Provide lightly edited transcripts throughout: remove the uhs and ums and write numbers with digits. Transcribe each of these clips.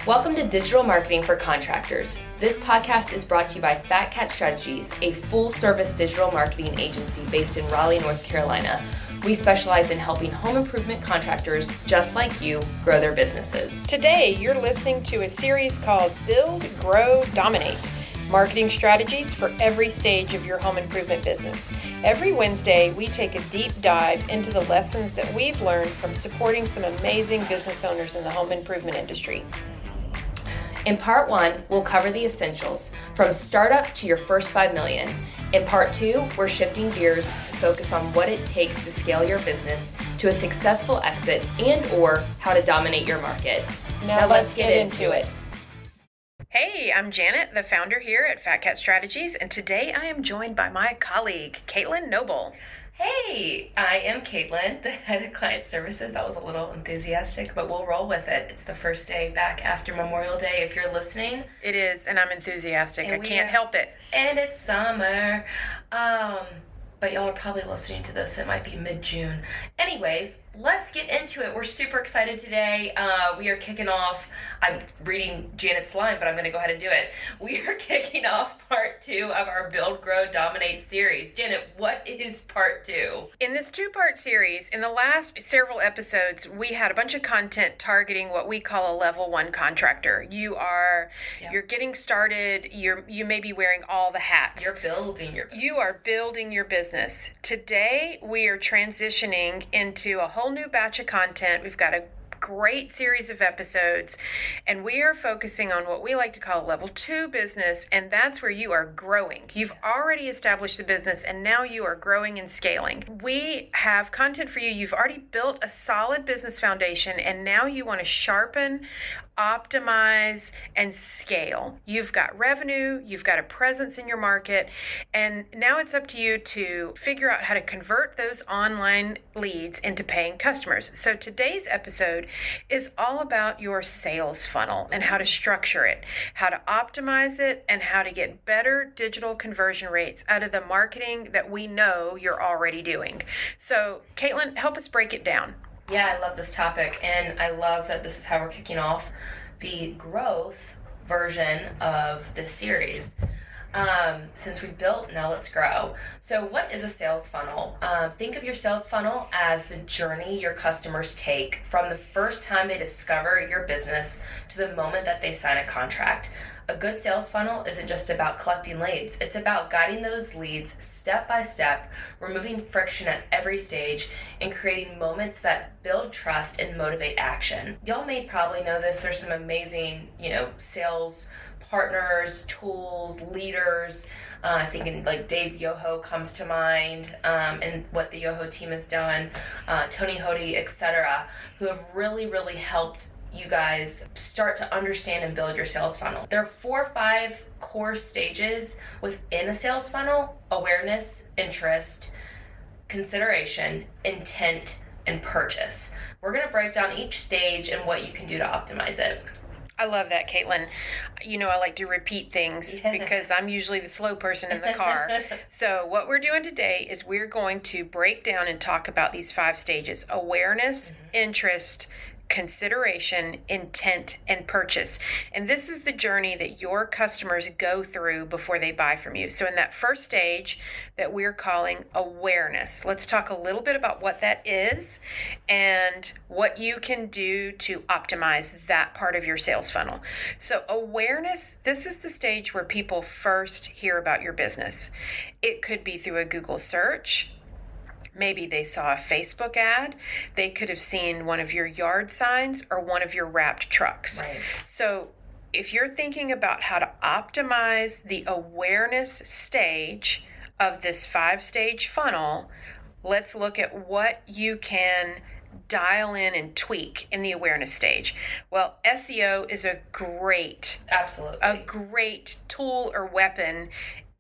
Welcome to Digital Marketing for Contractors. This podcast is brought to you by Fat Cat Strategies, a full-service digital marketing agency based in Raleigh, North Carolina. We specialize in helping home improvement contractors just like you grow their businesses. Today, you're listening to a series called Build, Grow, Dominate. Marketing strategies for every stage of your home improvement business. Every Wednesday, we take a deep dive into the lessons that we've learned from supporting some amazing business owners in the home improvement industry. In part 1, we'll cover the essentials, from startup to your first $5 million. In part 2, we're shifting gears to focus on what it takes to scale your business to a successful exit and or how to dominate your market. Now let's get into it. Hey, I'm Janet, the founder here at Fat Cat Strategies, and today I am joined by my colleague, Caitlyn Noble. Hey, I am Caitlyn, the head of client services. That was a little enthusiastic, but we'll roll with it. It's the first day back after Memorial Day if you're listening. It is, and I'm enthusiastic. I can't help it. And it's summer. But y'all are probably listening to this. It might be mid-June. Anyways, let's get into it. We're super excited today. We are kicking off. I'm reading Janet's line, but I'm going to go ahead and do it. We are kicking off part 2 of our Build, Grow, Dominate series. Janet, what is part 2? In this 2-part series, in the last several episodes, we had a bunch of content targeting what we call a level 1 contractor. You're getting started. You may be wearing all the hats. You're building your business. You are building your business. Today, we are transitioning into a whole new batch of content. We've got a great series of episodes, and we are focusing on what we like to call level 2 business, and that's where you are growing. You've already established the business, and now you are growing and scaling. We have content for you. You've already built a solid business foundation, and now you want to sharpen, optimize, and scale. You've got revenue, you've got a presence in your market, and now it's up to you to figure out how to convert those online leads into paying customers. So today's episode is all about your sales funnel and how to structure it, how to optimize it, and how to get better digital conversion rates out of the marketing that we know you're already doing. So Caitlyn, help us break it down. Yeah, I love this topic, and I love that this is how we're kicking off the growth version of this series. Since we've built, now let's grow. So what is a sales funnel? Think of your sales funnel as the journey your customers take from the first time they discover your business to the moment that they sign a contract. A good sales funnel isn't just about collecting leads. It's about guiding those leads step by step, removing friction at every stage, and creating moments that build trust and motivate action. Y'all may probably know this. There's some amazing, sales partners, tools, leaders. I think like Dave Yoho comes to mind, and what the Yoho team has done, Tony Hody, etc., who have really, really helped you guys start to understand and build your sales funnel. There are 4 or 5 core stages within a sales funnel: awareness, interest, consideration, intent, and purchase. We're going to break down each stage and what you can do to optimize it. I love that, Caitlyn. I like to repeat things because I'm usually the slow person in the car. So what we're doing today is we're going to break down and talk about these 5 stages: awareness, interest, consideration, intent, and purchase. And this is the journey that your customers go through before they buy from you. So in that first stage that we're calling awareness, let's talk a little bit about what that is and what you can do to optimize that part of your sales funnel. So awareness, this is the stage where people first hear about your business. It could be through a Google search. Maybe they saw a Facebook ad. They could have seen one of your yard signs or one of your wrapped trucks. Right. So if you're thinking about how to optimize the awareness stage of this 5-stage funnel, let's look at what you can dial in and tweak in the awareness stage. Well, SEO is a great tool or weapon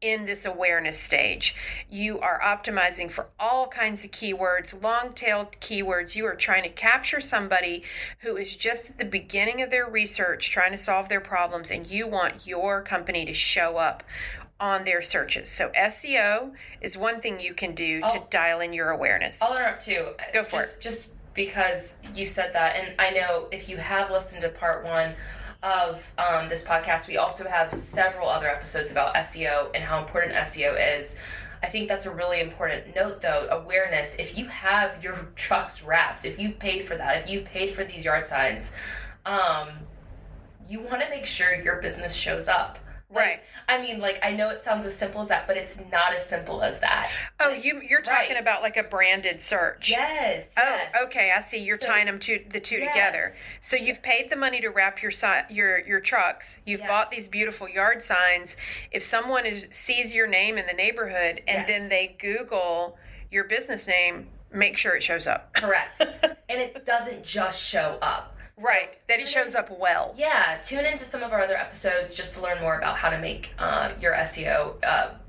in this awareness stage. You are optimizing for all kinds of keywords, long-tailed keywords. You are trying to capture somebody who is just at the beginning of their research, trying to solve their problems, and you want your company to show up on their searches. So SEO is one thing you can do to dial in your awareness. I'll interrupt too. Go for it. Just because you said that, and I know if you have listened to part 1 of this podcast, we also have several other episodes about SEO and how important SEO is. I think that's a really important note, though, awareness. If you have your trucks wrapped, if you've paid for that, if you've paid for these yard signs, you want to make sure your business shows up. Right. I mean, I know it sounds as simple as that, but it's not as simple as that. Oh, you're talking about like a branded search. Yes. Oh, okay. I see. You're tying them the two together. So you've paid the money to wrap your trucks. You've bought these beautiful yard signs. If someone sees your name in the neighborhood and then they Google your business name, make sure it shows up. Correct. And it doesn't just show up. Right, so that it shows up well. Yeah, tune into some of our other episodes just to learn more about how to make your SEO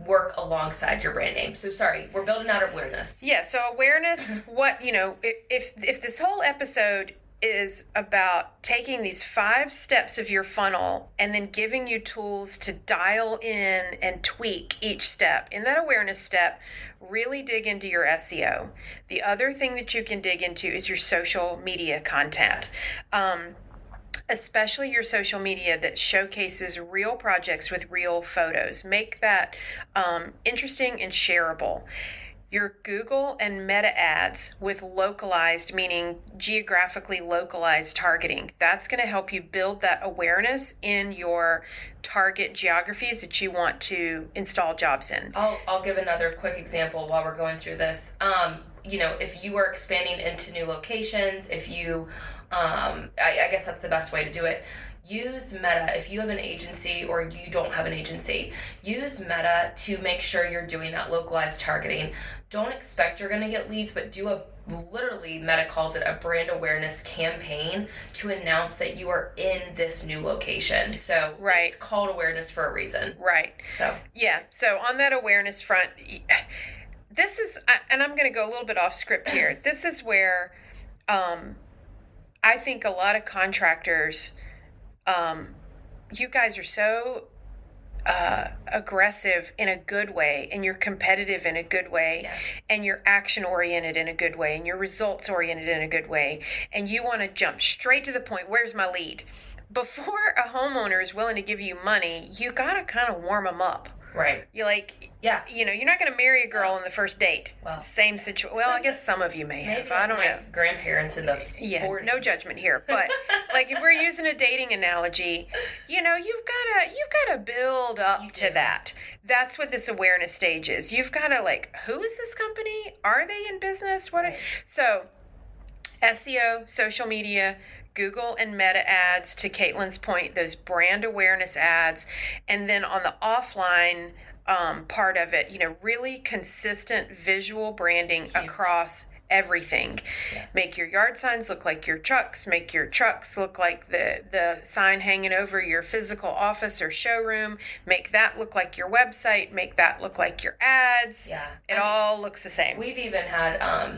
work alongside your brand name. So sorry, we're building out awareness. Yeah, so awareness, if this whole episode is about taking these 5 steps of your funnel and then giving you tools to dial in and tweak each step. In that awareness step, really dig into your SEO. The other thing that you can dig into is your social media content. Especially your social media that showcases real projects with real photos. Make that interesting and shareable. Your Google and Meta ads with localized, meaning geographically localized targeting. That's going to help you build that awareness in your target geographies that you want to install jobs in. I'll give another quick example while we're going through this. If you are expanding into new locations, if you, I guess that's the best way to do it. Use Meta. If you have an agency or you don't have an agency, use Meta to make sure you're doing that localized targeting. Don't expect you're going to get leads, but do literally, Meta calls it a brand awareness campaign to announce that you are in this new location. So it's called awareness for a reason. Right. So on that awareness front, this is, and I'm going to go a little bit off script here. This is where I think a lot of contractors, you guys are so aggressive in a good way, and you're competitive in a good way, and you're action oriented in a good way, and you're results oriented in a good way, and you want to jump straight to the point. Where's my lead? Before a homeowner is willing to give you money, you got to kind of warm them up. Right. You're you're not going to marry a girl on the first date. Well, same situation. Well, I guess some of you may have. I don't know. Grandparents in the 40s. No judgment here. But if we're using a dating analogy, you've got to build up to that. That's what this awareness stage is. You've got to who is this company? Are they in business? So SEO, social media, Google and Meta ads, to Caitlyn's point, those brand awareness ads, and then on the offline part of it, really consistent visual branding across everything. Make your yard signs look like your trucks. Make your trucks look like the sign hanging over your physical office or showroom. Make that look like your website. Make that look like your ads. It all looks the same. We've even had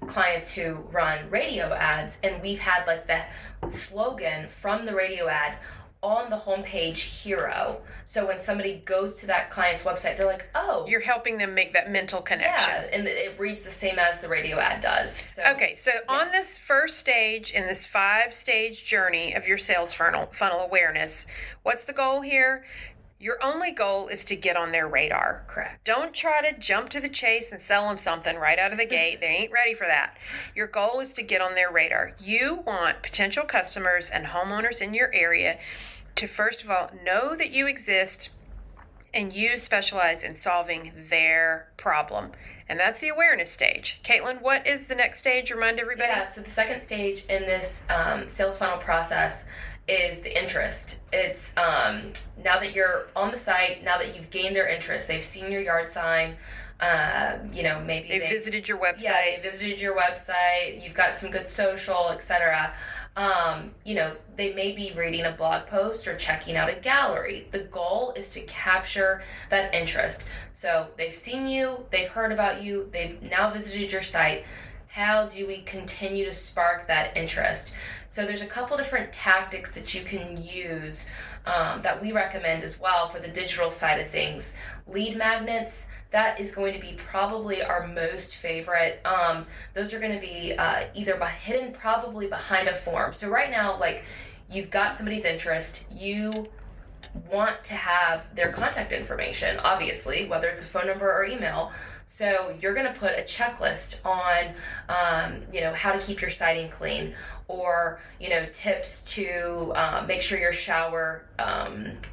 clients who run radio ads, and we've had the slogan from the radio ad on the homepage hero. So when somebody goes to that client's website, they're like, oh. You're helping them make that mental connection. Yeah, and it reads the same as the radio ad does. So, on this first stage, in this 5-stage journey of your sales funnel awareness, what's the goal here? Your only goal is to get on their radar. Correct. Don't try to jump to the chase and sell them something right out of the gate. They ain't ready for that. Your goal is to get on their radar. You want potential customers and homeowners in your area to, first of all, know that you exist and you specialize in solving their problem. And that's the awareness stage. Caitlyn, what is the next stage? Remind everybody. Yeah, so the second stage in this sales funnel process is the interest. It's now that you're on the site, now that you've gained their interest, they've seen your yard sign, maybe they visited your website. Yeah, they visited your website, you've got some good social, etc. They may be reading a blog post or checking out a gallery. The goal is to capture that interest. So they've seen you, they've heard about you, they've now visited your site. How do we continue to spark that interest? So there's a couple different tactics that you can use that we recommend as well for the digital side of things. Lead magnets, that is going to be probably our most favorite. Those are going to be either hidden probably behind a form. So right now, you've got somebody's interest, you want to have their contact information, obviously, whether it's a phone number or email. So you're going to put a checklist on, how to keep your siding clean, or, tips to make sure your shower,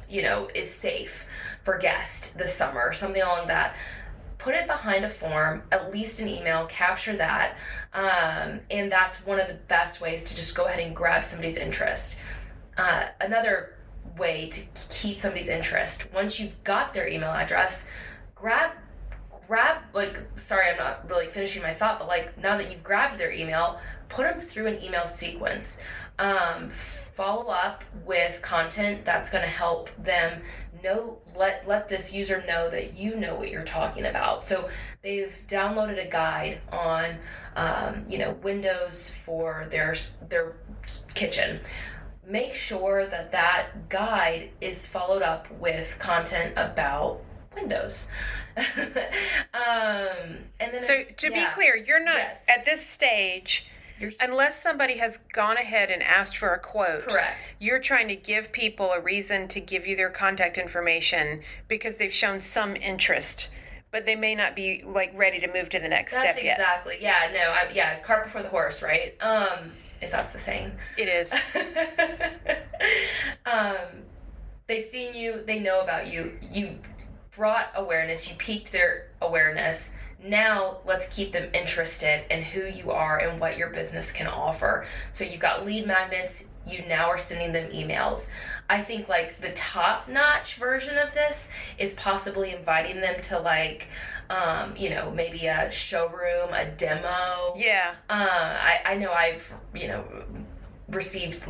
is safe for guests this summer, something along that. Put it behind a form, at least an email, capture that. And that's one of the best ways to just go ahead and grab somebody's interest. Another way to keep somebody's interest, once you've got their email address, grab sorry, I'm not really finishing my thought, but now that you've grabbed their email, put them through an email sequence. Follow up with content that's going to help them know, let this user know that you know what you're talking about. So they've downloaded a guide on windows for their kitchen. Make sure that guide is followed up with content about windows. And then so to be clear, you're not at this stage, unless somebody has gone ahead and asked for a quote. Correct. You're trying to give people a reason to give you their contact information because they've shown some interest, but they may not be ready to move to the next step yet. That's exactly. Yeah, no, cart before the horse, right? If that's the saying. It is. They've seen you, they know about you, you brought awareness, you piqued their awareness. Now let's keep them interested in who you are and what your business can offer. So you've got lead magnets, you now are sending them emails. I think the top-notch version of this is possibly inviting them to maybe a showroom, a demo. Yeah. I know I've, received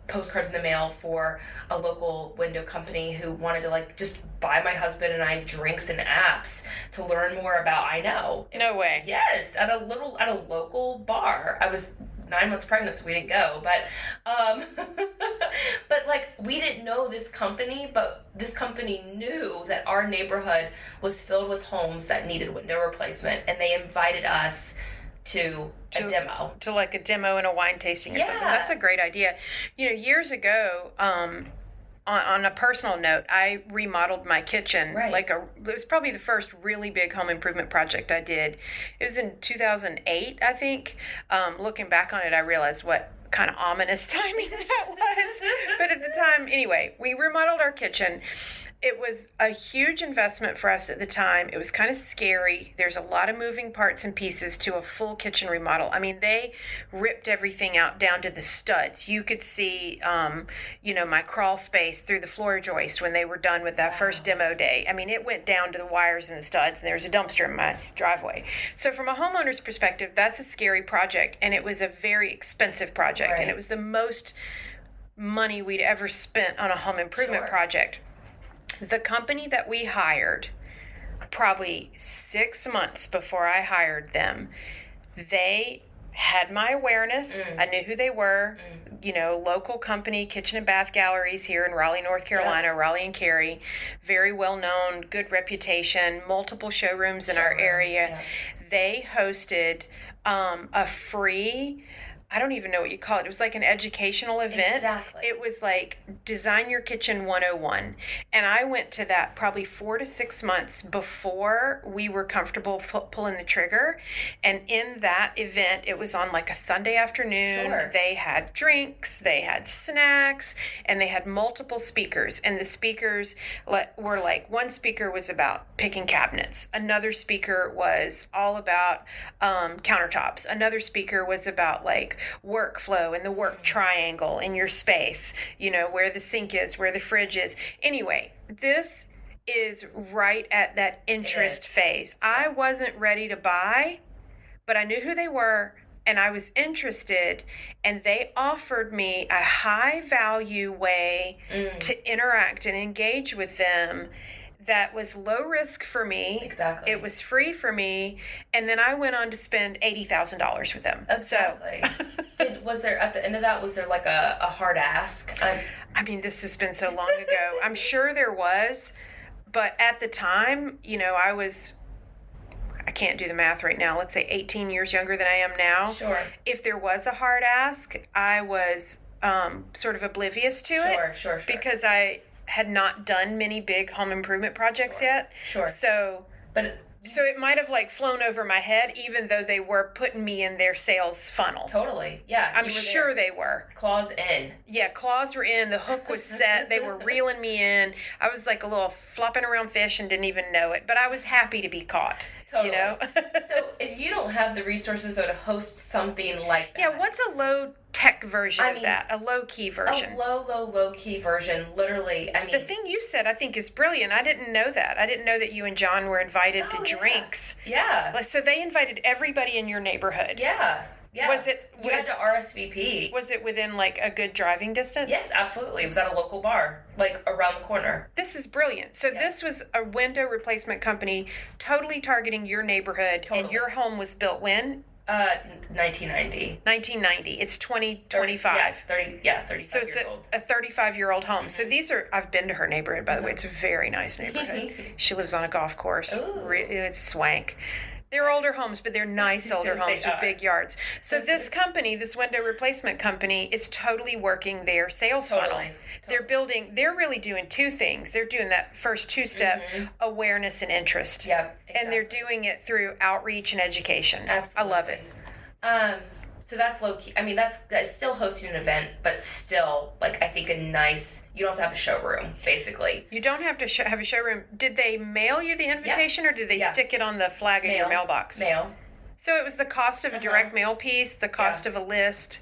postcards in the mail for a local window company who wanted to just buy my husband and I drinks and apps to learn more about I Know. No way. Yes, at a local bar. I was 9 months pregnant, so we didn't go, but we didn't know this company, but this company knew that our neighborhood was filled with homes that needed window replacement, and they invited us to a demo. To a demo and a wine tasting or something. That's a great idea. Years ago, on a personal note, I remodeled my kitchen. Right. It was probably the first really big home improvement project I did. It was in 2008, I think. Looking back on it, I realized what kind of ominous timing that was. But at the time, anyway, we remodeled our kitchen. It was a huge investment for us at the time. It was kind of scary. There's a lot of moving parts and pieces to a full kitchen remodel. I mean, they ripped everything out down to the studs. You could see, my crawl space through the floor joist when they were done with that first demo day. I mean, it went down to the wires and the studs, and there was a dumpster in my driveway. So from a homeowner's perspective, that's a scary project, and it was a very expensive project, right. And it was the most money we'd ever spent on a home improvement project. The company that we hired, probably 6 months before I hired them, they had my awareness. I knew who they were. Local company, kitchen and bath galleries here in Raleigh, North Carolina, Raleigh and Cary. Very well known, good reputation, multiple showrooms in our area. Yeah. They hosted a free, I don't even know what you call it. It was an educational event. Exactly. It was Design Your Kitchen 101. And I went to that probably 4 to 6 months before we were comfortable pulling the trigger. And in that event, it was on a Sunday afternoon. Sure. They had drinks, they had snacks, and they had multiple speakers. And the speakers were one speaker was about picking cabinets. Another speaker was all about countertops. Another speaker was about workflow and the work triangle in your space, where the sink is, where the fridge is. Anyway, this is right at that interest phase. I wasn't ready to buy, but I knew who they were and I was interested, and they offered me a high value way to interact and engage with them that was low risk for me. Exactly. It was free for me. And then I went on to spend $80,000 with them. Exactly. Was there, at the end of that, was there a hard ask? I mean, this has been so long ago. I'm sure there was. But at the time, I can't do the math right now. Let's say 18 years younger than I am now. Sure. If there was a hard ask, I was sort of oblivious to Sure, it. sure. Because I had not done many big home improvement projects yet. Sure. So it might have like flown over my head, even though they were putting me in their sales funnel. Totally. Yeah. I'm sure they were. Claws in. Yeah, claws were in. The hook was set. They were reeling me in. I was like a little flopping around fish and didn't even know it. But I was happy to be caught. Totally. You know? So if you don't have the resources, though, to host something like that. Yeah, what's a low-tech version of that? A low-key version? A low-key version. Literally, I mean... The thing you said, I think, is brilliant. I didn't know that. I didn't know that you and John were invited to drinks. Yeah. So they invited everybody in your neighborhood. Yeah. Yeah. Was it? You had to RSVP. Was it within like a good driving distance? Yes, absolutely. It was at a local bar, like around the corner. This is brilliant. So this was a window replacement company, totally targeting your neighborhood, and your home was built when? 1990. 1990. It's 2025. 35 so it's years old. a 35-year-old home. Mm-hmm. So these are, I've been to her neighborhood, by the way. It's a very nice neighborhood. She lives on a golf course. Ooh. It's swank. They're older homes, but they're nice older homes with big yards. So this company, this window replacement company, is totally working their sales funnel. They're really doing two things. They're doing that first two-step awareness and interest. Yep, exactly. And they're doing it through outreach and education. Absolutely. I love it. So that's low key. I mean, that's still hosting an event, but still, like, I think a nice. You don't have to have a showroom, basically. You don't have to have a showroom. Did they mail you the invitation, or did they stick it on the flag in your mailbox? Mail. So it was the cost of a direct mail piece, the cost of a list,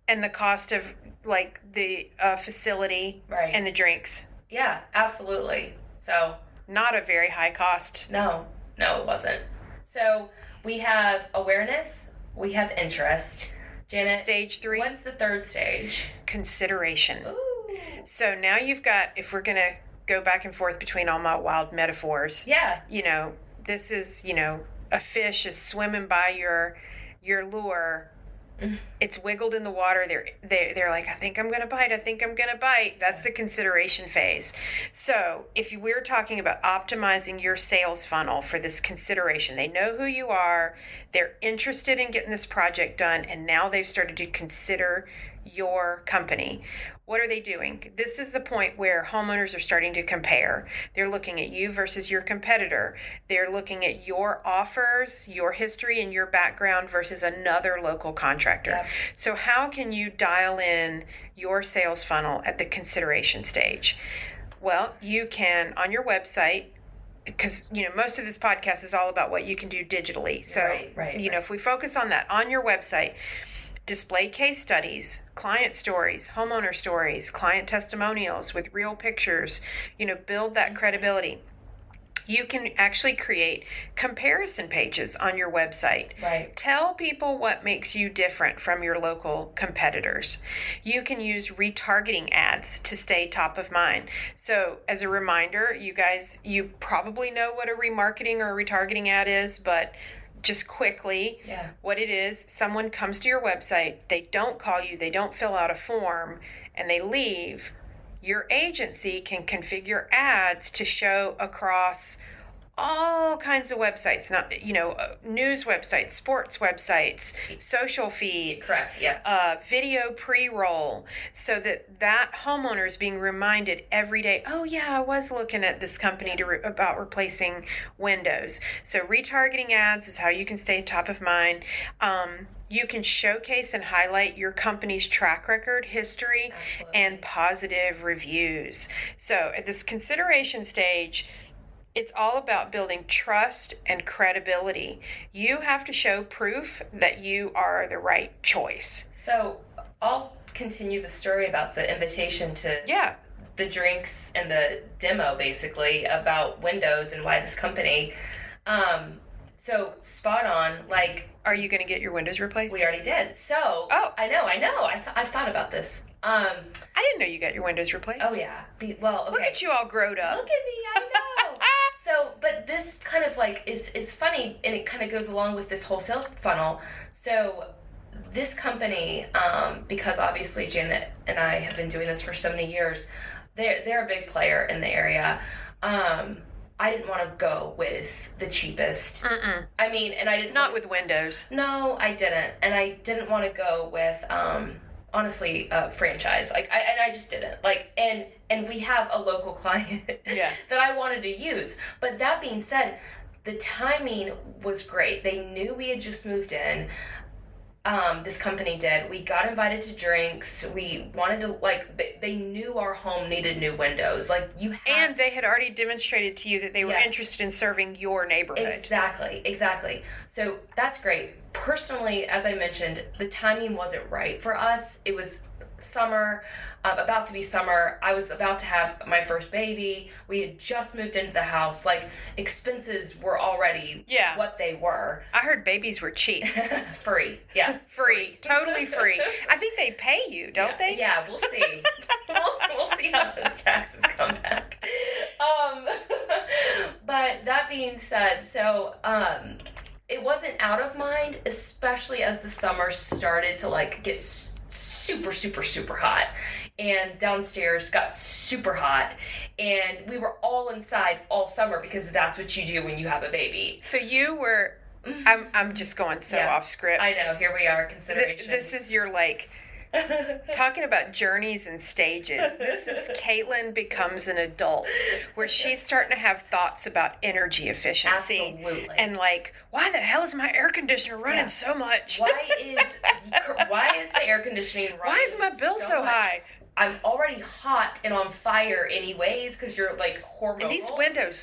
and the cost of like the facility and the drinks. Yeah, absolutely. So not a very high cost. No, it wasn't. So we have awareness. We have interest. Janet, stage 3. What's the third stage? Consideration. Ooh. So now you've got, if we're going to go back and forth between all my wild metaphors. Yeah. You know, this is, a fish is swimming by your lure. It's wiggled in the water. They're like, I think I'm going to bite. That's the consideration phase. So if we're talking about optimizing your sales funnel for this consideration, they know who you are. They're interested in getting this project done. And now they've started to consider your company. What are they doing? This is the point where homeowners are starting to compare. They're looking at you versus your competitor. They're looking at your offers, your history, and your background versus another local contractor. Yep. So how can you dial in your sales funnel at the consideration stage? Well, you can on your website, because most of this podcast is all about what you can do digitally. So right. If we focus on that on your website, display case studies, client stories, homeowner stories, client testimonials with real pictures, build that credibility. You can actually create comparison pages on your website. Right. Tell people what makes you different from your local competitors. You can use retargeting ads to stay top of mind. So as a reminder, you guys, you probably know what a remarketing or a retargeting ad is, but just quickly, what it is, someone comes to your website, they don't call you, they don't fill out a form, and they leave. Your agency can configure ads to show across all kinds of websites, not news websites, sports websites, social feeds, correct, yeah, video pre-roll, so that homeowner is being reminded every day. Oh yeah, I was looking at this company about replacing windows. So retargeting ads is how you can stay top of mind. You can showcase and highlight your company's track record, history, and positive reviews. So at this consideration stage, it's all about building trust and credibility. You have to show proof that you are the right choice. So I'll continue the story about the invitation to the drinks and the demo, basically, about Windows and why this company. So spot on, like... Are you going to get your windows replaced? We already did. So... Oh. I know. I've thought about this. I didn't know you got your windows replaced. Oh, yeah. Well, okay. Look at you all growed up. Look at me, I know. So, but this kind of like is funny, and it kind of goes along with this whole sales funnel. So this company, because obviously Janet and I have been doing this for so many years, they're a big player in the area. I didn't want to go with the cheapest. I mean, and I didn't... Not with Windows. No, I didn't. And I didn't want to go with honestly franchise. Like I just didn't. Like and we have a local client that I wanted to use. But that being said, the timing was great. They knew we had just moved in. This company did. We got invited to drinks. We wanted to, like, they knew our home needed new windows. Like, and they had already demonstrated to you that they were interested in serving your neighborhood. Exactly. So that's great. Personally, as I mentioned, the timing wasn't right for us. It was summer, about to be summer. I was about to have my first baby. We had just moved into the house. Like, expenses were already what they were. I heard babies were cheap. Free. Yeah. Free. Totally free. I think they pay you, don't they? Yeah, we'll see. we'll see how those taxes come back. But that being said, so it wasn't out of mind, especially as the summer started to like get super hot, and downstairs got super hot, and we were all inside all summer because that's what you do when you have a baby. So you were I'm just going off script. I know, here we are, consideration. This is your like talking about journeys and stages. This is Caitlyn becomes an adult, where she's starting to have thoughts about energy efficiency. Absolutely. And like, why the hell is my air conditioner running so much? Why is the air conditioning running? Why is my bill so high? I'm already hot and on fire anyways because you're like hormonal. And these windows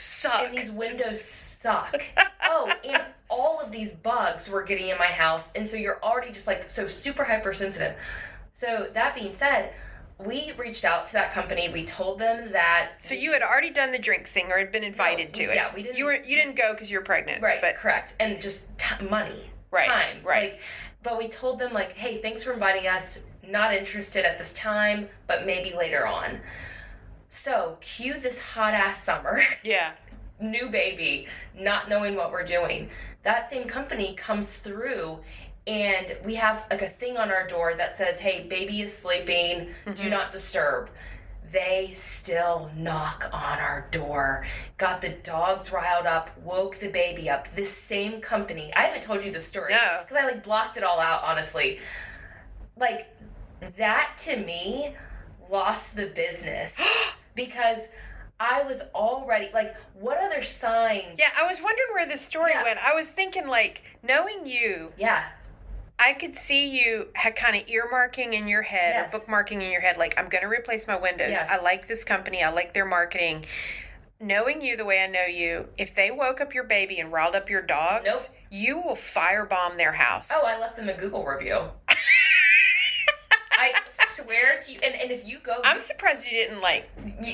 suck. Oh, and all of these bugs were getting in my house, and so you're already just like so super hypersensitive. So that being said, we reached out to that company. We told them that. So you had already done the drinks thing, or had been invited to it. Yeah, we didn't. You didn't go because you were pregnant, right? But correct, and just money, time, right. Like, but we told them like, hey, thanks for inviting us. Not interested at this time, but maybe later on. So cue this hot ass summer. Yeah. New baby, not knowing what we're doing. That same company comes through, and we have like a thing on our door that says, hey, baby is sleeping, do not disturb. They still knock on our door, got the dogs riled up, woke the baby up. This same company, I haven't told you the story. No. Because I like blocked it all out, honestly. Like, that to me lost the business because I was already, like, what other signs? Yeah, I was wondering where this story went. I was thinking, like, knowing you. Yeah. I could see you kind of earmarking in your head or bookmarking in your head, like, I'm going to replace my windows. Yes. I like this company. I like their marketing. Knowing you the way I know you, if they woke up your baby and riled up your dogs, you will firebomb their house. Oh, I left them a Google review. I swear to you, and if you go... I'm surprised you didn't, like,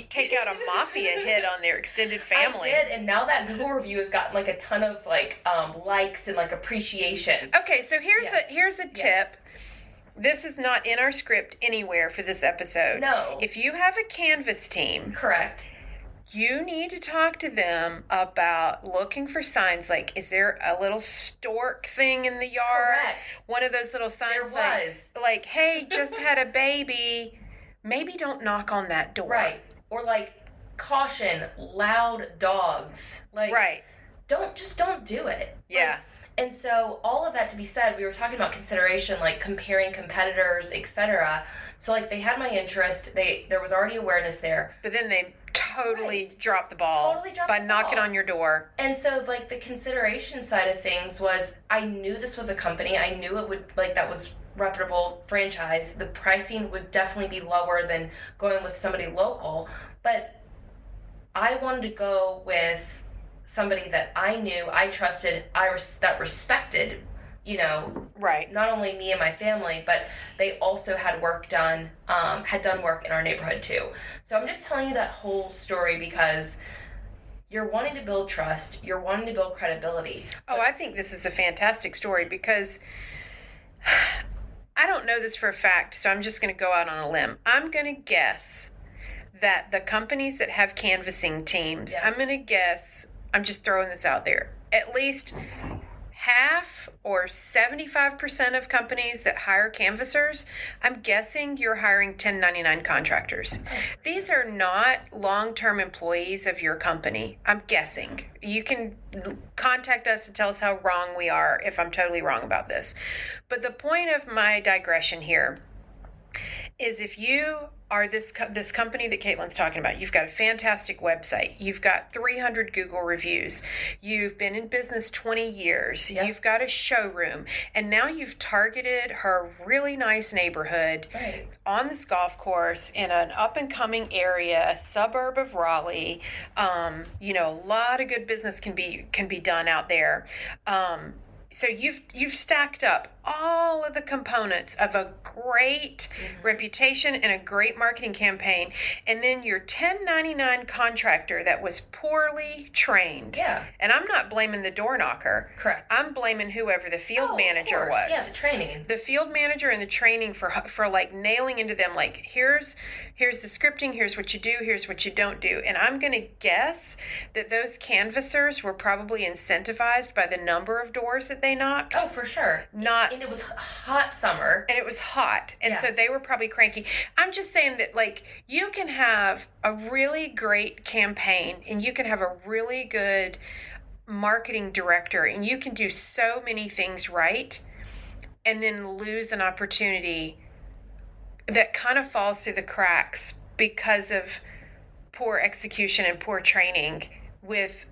take out a mafia hit on their extended family. I did, and now that Google review has gotten, like, a ton of, like, likes and, like, appreciation. Okay, so here's a tip. Yes. This is not in our script anywhere for this episode. No. If you have a Canvas team... Correct. You need to talk to them about looking for signs, like, is there a little stork thing in the yard? Correct. One of those little signs there was. Like, hey, just had a baby. Maybe don't knock on that door. Right. Or like, caution, loud dogs. Like, right. Don't do it. Yeah. Like, and so all of that to be said, we were talking about consideration, like comparing competitors, etc. So like they had my interest. There was already awareness there. But then they totally dropped the ball by knocking on your door. And so like the consideration side of things was, I knew this was a company. I knew it would, like, that was reputable franchise. The pricing would definitely be lower than going with somebody local. But I wanted to go with somebody that I knew, I trusted, that respected, you know, right, not only me and my family, but they also had work done, had done work in our neighborhood too. So I'm just telling you that whole story because you're wanting to build trust, you're wanting to build credibility. Oh, I think this is a fantastic story because I don't know this for a fact, so I'm just going to go out on a limb. I'm going to guess that the companies that have canvassing teams, I'm going to guess, I'm just throwing this out there, at least half or 75% of companies that hire canvassers, I'm guessing you're hiring 1099 contractors. These are not long-term employees of your company. I'm guessing. You can contact us and tell us how wrong we are if I'm totally wrong about this. But the point of my digression here is if you are this company that Caitlyn's talking about, you've got a fantastic website, you've got 300 Google reviews, you've been in business 20 years, Yep. you've got a showroom, and now you've targeted her really nice neighborhood Right. on this golf course in an up-and-coming area, suburb of Raleigh. A lot of good business can be done out there. So you've stacked up all of the components of a great reputation and a great marketing campaign, and then your 1099 contractor that was poorly trained. Yeah. And I'm not blaming the door knocker. Correct. I'm blaming whoever the field manager of course. was. Yeah, the training. The field manager and the training for like nailing into them, like here's the scripting, here's what you do, here's what you don't do. And I'm going to guess that those canvassers were probably incentivized by the number of doors that they knocked. Oh, for sure. And it was hot summer. And it was hot. And Yeah. so they were probably cranky. I'm just saying that, like, you can have a really great campaign and you can have a really good marketing director and you can do so many things right and then lose an opportunity that kind of falls through the cracks because of poor execution and poor training with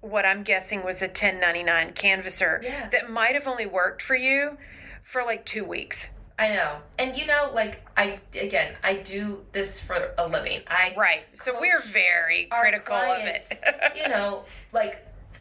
what I'm guessing was a 1099 canvasser that might have only worked for you for like 2 weeks. I know. And I do this for a living. So we're very critical of it.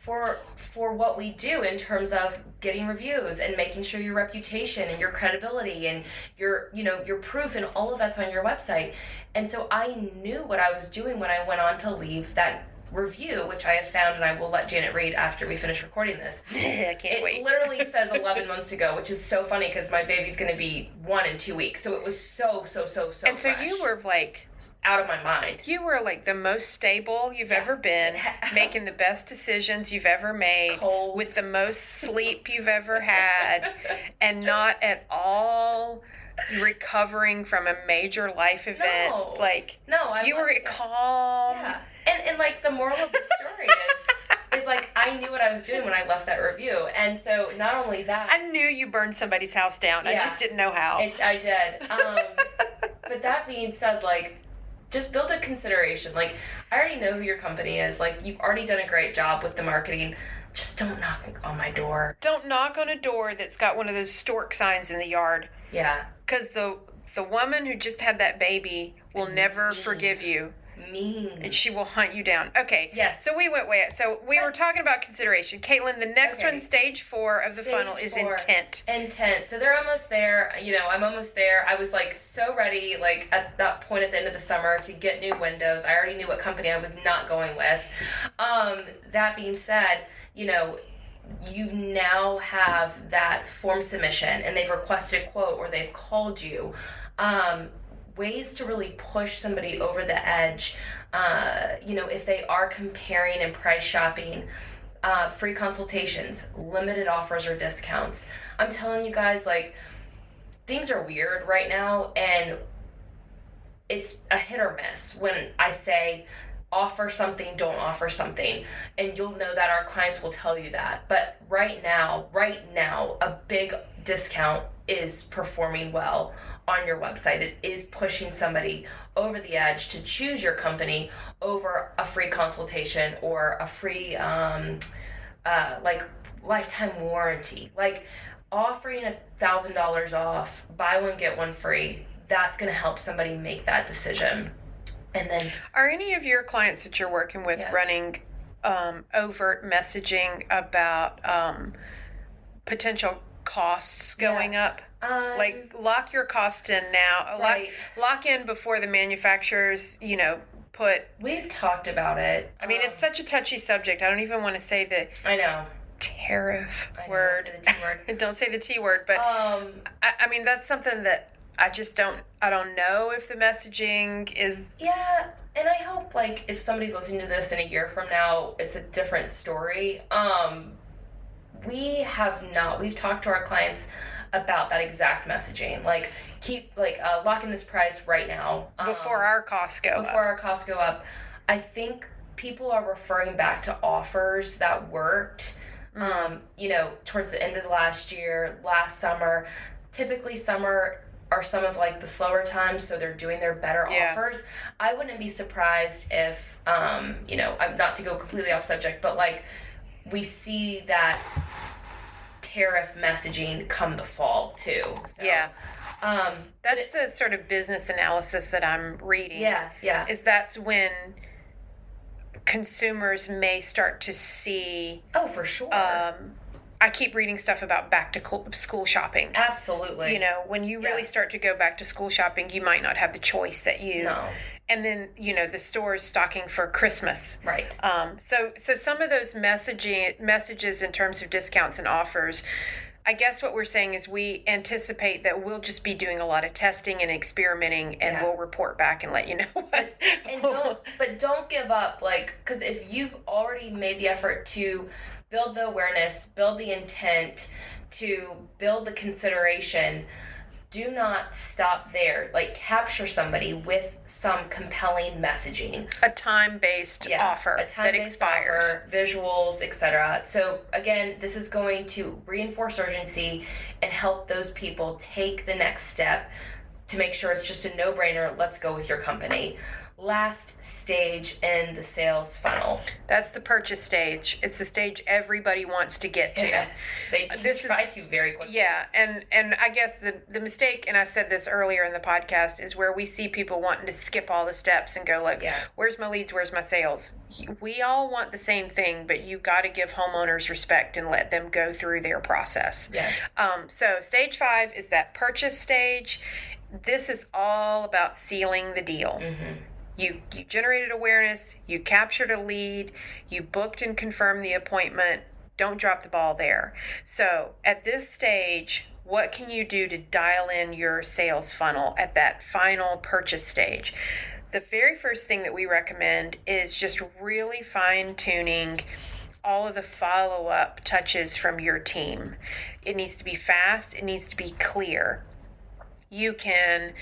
For what we do in terms of getting reviews and making sure your reputation and your credibility and your proof and all of that's on your website. And so I knew what I was doing when I went on to leave that review, which I have found, and I will let Janet read after we finish recording this. I can't wait. It literally says 11 months ago, which is so funny because my baby's going to be 1 in 2 weeks. So it was so And so fresh. you were like out of my mind. You were like the most stable you've ever been, making the best decisions you've ever made, Cold. with the most sleep you've ever had, and not at all recovering from a major life event. You were calm. Yeah. And like the moral of the story is like I knew what I was doing when I left that review. And so not only that, I knew you burned somebody's house down. I just didn't know how. I did. But that being said, like, just build a consideration. Like, I already know who your company is. Like, you've already done a great job with the marketing. Just don't knock on my door. Don't knock on a door that's got one of those stork signs in the yard. Yeah. Because the woman who just had that baby will never forgive you. Mean. And she will hunt you down. Okay. Yes. So we went way out. So we were talking about consideration. Caitlyn, the next one, stage 4 of the funnel is intent. Intent. So they're almost there. I'm almost there. I was like so ready, like at that point at the end of the summer to get new windows. I already knew what company I was not going with. That being said, you now have that form submission and they've requested a quote or they've called you. Ways to really push somebody over the edge, if they are comparing and price shopping, free consultations, limited offers or discounts. I'm telling you guys, like, things are weird right now, and it's a hit or miss when I say offer something, don't offer something, and you'll know that our clients will tell you that. But right now, a big discount is performing well on your website. It is pushing somebody over the edge to choose your company over a free consultation or a free lifetime warranty. Like offering $1,000 off, buy one get one free. That's going to help somebody make that decision. And then, are any of your clients that you're working with running overt messaging about potential costs going up? Like lock your costs in now. Right. Lock in before the manufacturers, put. We've talked about it. I mean, it's such a touchy subject. I don't even want to say the I know tariff word. Don't say the T word. Don't say the T word. But I mean, that's something that I just don't. I don't know if the messaging is. Yeah, and I hope like if somebody's listening to this in a year from now, it's a different story. We've talked to our clients about that exact messaging. Like lock in this price right now. Before our costs go up. I think people are referring back to offers that worked, towards the end of last year, last summer. Typically summer are some of like the slower times, so they're doing their better offers. I wouldn't be surprised if, you know, I'm not to go completely off subject, but like we see that tariff messaging come the fall too. So, that's the sort of business analysis that I'm reading. Yeah. Is that's when consumers may start to see. Oh, for sure. I keep reading stuff about back to school shopping. Absolutely. You know, when you really start to go back to school shopping, you might not have the choice that you. No. And then, you know, the store's stocking for Christmas. Right. So some of those messages in terms of discounts and offers, I guess what we're saying is we anticipate that we'll just be doing a lot of testing and experimenting, and we'll report back and let you know what. But don't give up, like, because if you've already made the effort to build the awareness, build the intent, to build the consideration, do not stop there. Like, capture somebody with some compelling messaging. A time-based offer that expires. Offer, visuals, etc. So, again, this is going to reinforce urgency and help those people take the next step to make sure it's just a no-brainer. Let's go with your company. Last stage in the sales funnel. That's the purchase stage. It's the stage everybody wants to get to. Yes, they try to very quickly. Yeah, and I guess the mistake, and I've said this earlier in the podcast, is where we see people wanting to skip all the steps and go like, where's my leads, where's my sales? We all want the same thing, but you got to give homeowners respect and let them go through their process. Yes. So stage 5 is that purchase stage. This is all about sealing the deal. Mm-hmm. You generated awareness, you captured a lead, you booked and confirmed the appointment. Don't drop the ball there. So at this stage, what can you do to dial in your sales funnel at that final purchase stage? The very first thing that we recommend is just really fine-tuning all of the follow-up touches from your team. It needs to be fast, it needs to be clear. You can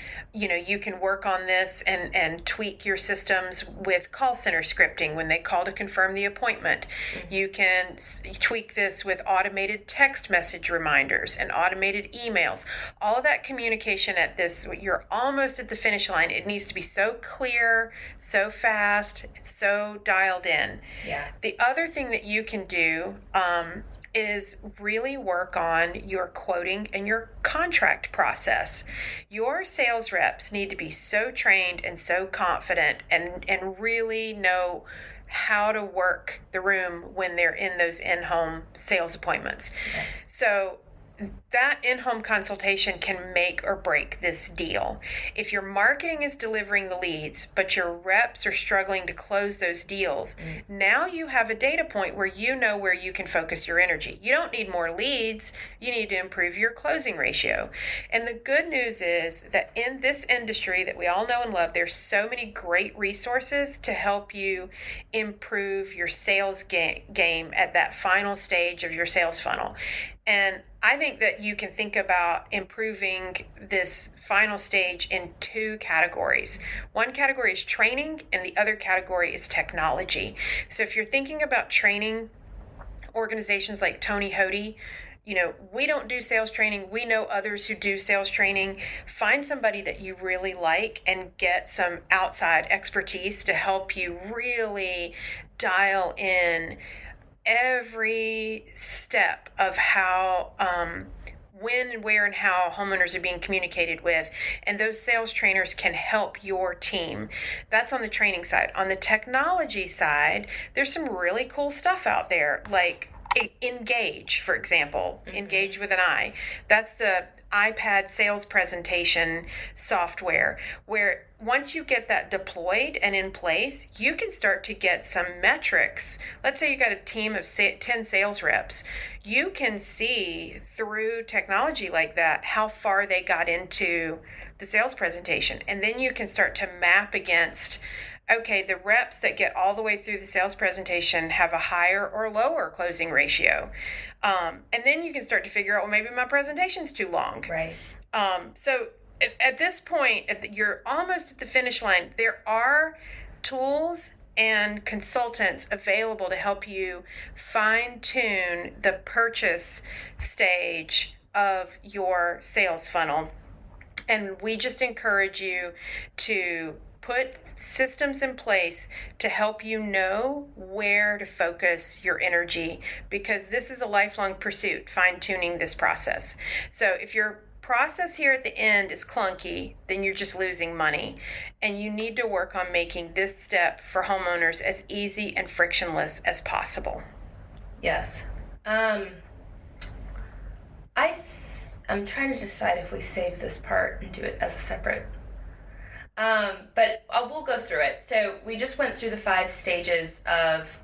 work on this and tweak your systems with call center scripting when they call to confirm the appointment. Mm-hmm. You can tweak this with automated text message reminders and automated emails. All of that communication you're almost at the finish line. It needs to be so clear, so fast, so dialed in. Yeah. The other thing that you can do is really work on your quoting and your contract process. Your sales reps need to be so trained and so confident and really know how to work the room when they're in those in-home sales appointments. Yes. So that in-home consultation can make or break this deal. If your marketing is delivering the leads, but your reps are struggling to close those deals, now you have a data point where you know where you can focus your energy. You don't need more leads. You need to improve your closing ratio. And the good news is that in this industry that we all know and love, there's so many great resources to help you improve your sales game at that final stage of your sales funnel. And I think that you can think about improving this final stage in 2 categories. One category is training, and the other category is technology. So if you're thinking about training, organizations like Tony Hody, we don't do sales training. We know others who do sales training. Find somebody that you really like and get some outside expertise to help you really dial in every step of how, when and where and how homeowners are being communicated with. And those sales trainers can help your team. That's on the training side. On the technology side, there's some really cool stuff out there, like Engage, for example. Mm-hmm. Engage with an I. That's the iPad sales presentation software, where once you get that deployed and in place, you can start to get some metrics. Let's say you got a team of 10 sales reps. You can see through technology like that how far they got into the sales presentation. And then you can start to map against, okay, the reps that get all the way through the sales presentation have a higher or lower closing ratio. And then you can start to figure out, well, maybe my presentation's too long. Right. So at this point, you're almost at the finish line. There are tools and consultants available to help you fine-tune the purchase stage of your sales funnel. And we just encourage you to put systems in place to help you know where to focus your energy, because this is a lifelong pursuit, fine-tuning this process. So if your process here at the end is clunky, then you're just losing money. And you need to work on making this step for homeowners as easy and frictionless as possible. Yes. I'm trying to decide if we save this part and do it as a separate. But we'll go through it. So we just went through the 5 stages of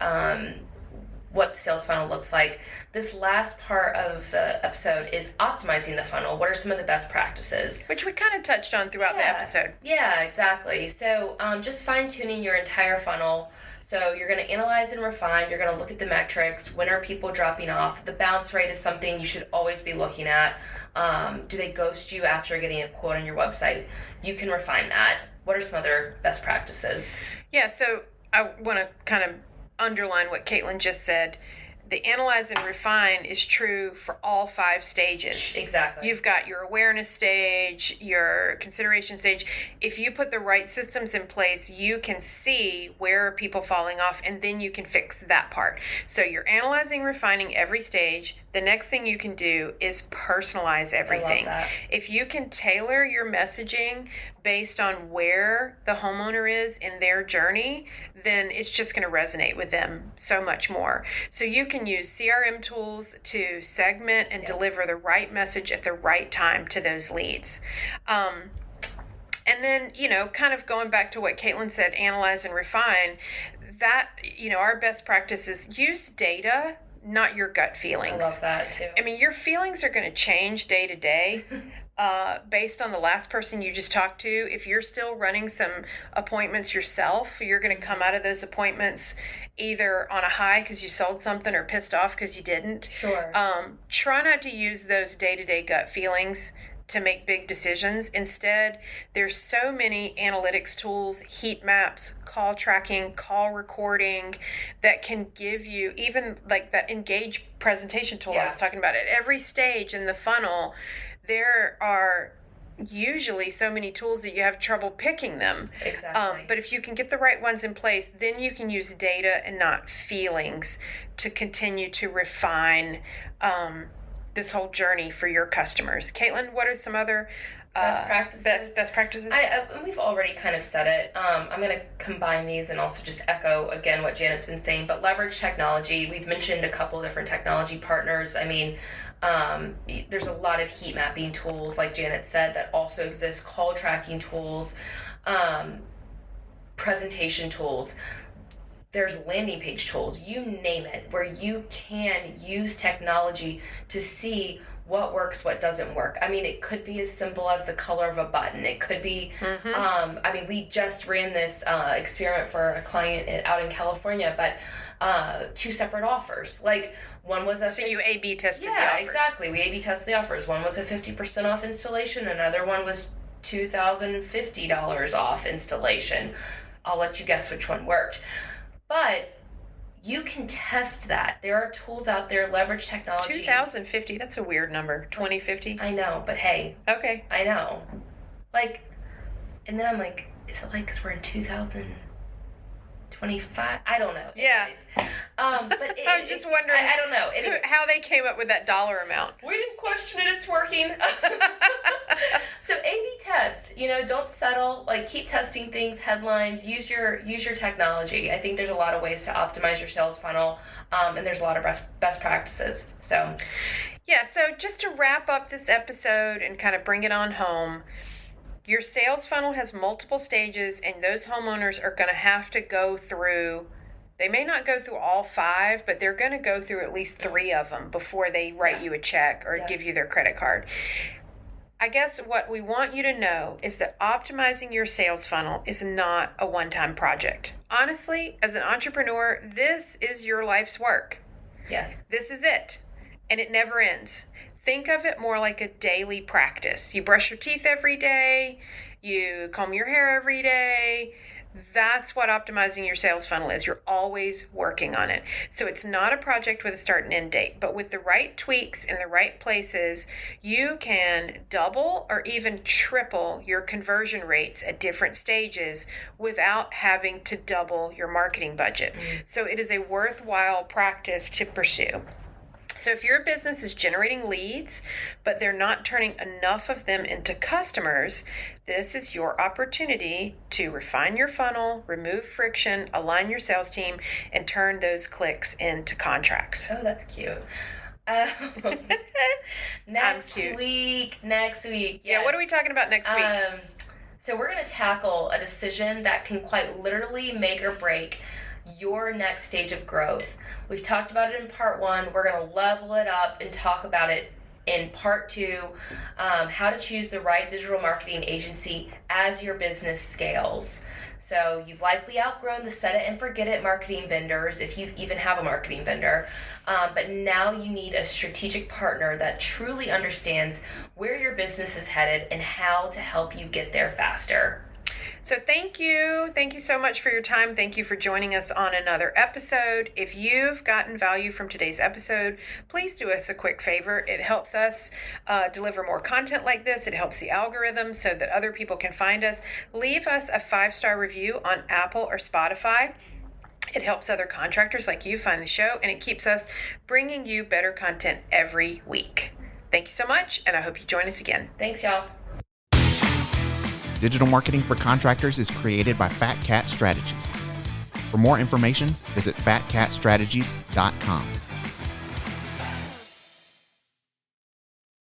what the sales funnel looks like. This last part of the episode is optimizing the funnel. What are some of the best practices? Which we kind of touched on throughout the episode. Yeah, exactly. So just fine-tuning your entire funnel. So you're going to analyze and refine. You're going to look at the metrics. When are people dropping off? The bounce rate is something you should always be looking at. Do they ghost you after getting a quote on your website? You can refine that. What are some other best practices? Yeah, so I want to kind of underline what Caitlyn just said. The analyze and refine is true for all 5 stages. Exactly. You've got your awareness stage, your consideration stage. If you put the right systems in place, you can see where are people falling off, and then you can fix that part. So you're analyzing, refining every stage. The next thing you can do is personalize everything. I love that. If you can tailor your messaging based on where the homeowner is in their journey, then it's just going to resonate with them so much more. So you can use CRM tools to segment and deliver the right message at the right time to those leads. And then, kind of going back to what Caitlyn said, analyze and refine, that, our best practice is use data, not your gut feelings. I love that too. I mean, your feelings are going to change day to day. Based on the last person you just talked to. If you're still running some appointments yourself, you're going to come out of those appointments either on a high because you sold something or pissed off because you didn't. Sure. Try not to use those day-to-day gut feelings to make big decisions. Instead, there's so many analytics tools, heat maps, call tracking, call recording that can give you, even like that engage presentation tool I was talking about. At every stage in the funnel, there are usually so many tools that you have trouble picking them. Exactly. But if you can get the right ones in place, then you can use data and not feelings to continue to refine this whole journey for your customers. Caitlyn, what are some other best practices? Best practices? We've already kind of said it. I'm going to combine these and also just echo again what Janet's been saying, but leverage technology. We've mentioned a couple different technology partners. I mean, there's a lot of heat mapping tools, like Janet said, that also exist, call tracking tools, presentation tools. There's landing page tools, you name it, where you can use technology to see what works, what doesn't work. I mean, it could be as simple as the color of a button. It could be, we just ran this experiment for a client out in California, but 2 separate offers. Like, one was So you A/B tested the offers. Yeah, exactly. We A/B tested the offers. One was a 50% off installation. Another one was $2,050 off installation. I'll let you guess which one worked. But you can test that. There are tools out there, leverage technology. 2,050, that's a weird number. 2050? I know, but hey. Okay. I know. Like, and then I'm like, is it like because we're in 2025? I don't know. Yeah. Anyways. But I'm just wondering I don't know. How they came up with that dollar amount. We didn't question it. It's working. So A/B test. Don't settle. Like, keep testing things, headlines. Use your technology. I think there's a lot of ways to optimize your sales funnel, and there's a lot of best practices. So, yeah. So just to wrap up this episode and kind of bring it on home. Your sales funnel has multiple stages, and those homeowners are going to have to go through, they may not go through all 5, but they're going to go through at least 3 of them before they write you a check or give you their credit card. I guess what we want you to know is that optimizing your sales funnel is not a one-time project. Honestly, as an entrepreneur, this is your life's work. Yes. This is it, and it never ends. Think of it more like a daily practice. You brush your teeth every day, you comb your hair every day, That's what optimizing your sales funnel is. You're always working on it. So it's not a project with a start and end date, but with the right tweaks in the right places, you can double or even triple your conversion rates at different stages without having to double your marketing budget. So it is a worthwhile practice to pursue. So if your business is generating leads, but they're not turning enough of them into customers, this is your opportunity to refine your funnel, remove friction, align your sales team, and turn those clicks into contracts. Oh, that's cute. Next week. Yes. Yeah, what are we talking about next week? So we're going to tackle a decision that can quite literally make or break your next stage of growth. We've talked about it in part 1. We're going to level it up and talk about it in part 2, how to choose the right digital marketing agency as your business scales. So you've likely outgrown the set it and forget it marketing vendors, if you even have a marketing vendor. But now you need a strategic partner that truly understands where your business is headed and how to help you get there faster. So thank you. Thank you so much for your time. Thank you for joining us on another episode. If you've gotten value from today's episode, please do us a quick favor. It helps us deliver more content like this. It helps the algorithm so that other people can find us. Leave us a 5-star review on Apple or Spotify. It helps other contractors like you find the show, and it keeps us bringing you better content every week. Thank you so much, and I hope you join us again. Thanks, y'all. Digital Marketing for Contractors is created by Fat Cat Strategies. For more information, visit fatcatstrategies.com.